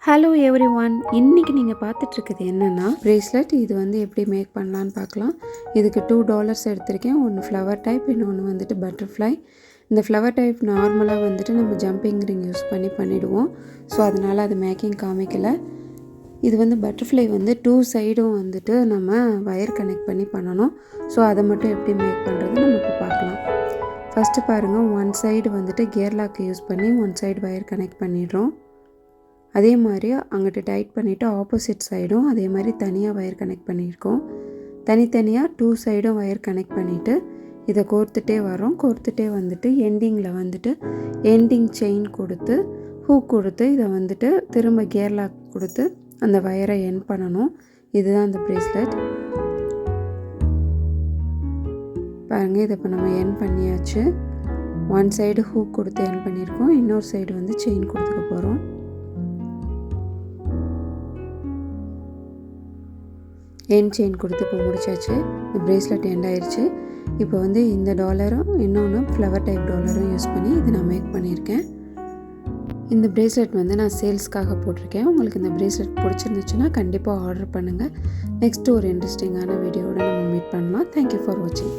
Hello every one, இன்றைக்கி நீங்கள் பார்த்துட்ருக்குது என்னென்னா ப்ரேஸ்லெட். இது வந்து எப்படி மேக் பண்ணலான்னு பார்க்கலாம். இதுக்கு $2 எடுத்திருக்கேன். ஒன்று ஃப்ளவர் டைப், இன்னொன்று வந்துட்டு பட்டர்ஃப்ளை. இந்த ஃப்ளவர் டைப் நார்மலாக வந்துட்டு நம்ம ஜம்பிங் ரிங் யூஸ் பண்ணிவிடுவோம். ஸோ அதனால் அது மேக்கிங் காமிக்கலை. இது வந்து பட்டர்ஃப்ளை வந்து 2 சைடும் வந்துட்டு நம்ம வயர் கனெக்ட் பண்ணணும். ஸோ அதை மட்டும் எப்படி மேக் பண்ணுறது நம்ம இப்போ பார்க்கலாம். ஃபஸ்ட்டு பாருங்கள், 1 சைடு வந்துட்டு கியர் லாக் யூஸ் பண்ணி 1 சைடு வயர் கனெக்ட் பண்ணிடுறோம். அதே மாதிரி அங்கிட்டு டைட் பண்ணிவிட்டு ஆப்போசிட் சைடும் அதே மாதிரி தனியாக வயர் கனெக்ட் பண்ணியிருக்கோம். தனித்தனியாக 2 சைடும் வயர் கனெக்ட் பண்ணிவிட்டு இதை கோர்த்துட்டே வரோம். கோர்த்துட்டே வந்துட்டு எண்டிங்கில் வந்துட்டு எண்டிங் செயின் கொடுத்து ஹூக் கொடுத்து இதை வந்துட்டு திரும்ப கியர் லாக் கொடுத்து அந்த வயரை எண்ட் பண்ணணும். இதுதான் அந்த ப்ரேஸ்லெட். பாருங்கள், இதை இப்போ நம்ம எண்ட் பண்ணியாச்சு. 1 சைடு ஹூக் கொடுத்து எண்ட் பண்ணியிருக்கோம். இன்னொரு சைடு வந்து செயின் கொடுத்துக்க போகிறோம். எண்ட் செயின் கொடுத்து இப்போ முடிச்சாச்சு. இந்த ப்ரேஸ்லெட் எண்ட் ஆயிடுச்சு. இப்போ வந்து இந்த டாலரும் இன்னொன்று ஃப்ளவர் டைப் டாலரும் யூஸ் பண்ணி இது நான் மேக் பண்ணியிருக்கேன். இந்த ப்ரேஸ்லெட் வந்து நான் சேல்ஸ்க்காக போட்டிருக்கேன். உங்களுக்கு இந்த ப்ரேஸ்லெட் பிடிச்சிருந்துச்சுன்னா கண்டிப்பாக ஆர்டர் பண்ணுங்கள். நெக்ஸ்ட்டு ஒரு இன்ட்ரெஸ்டிங்கான வீடியோவோட நம்ம மீட் பண்ணலாம். தேங்க்யூ ஃபார் வாட்சிங்.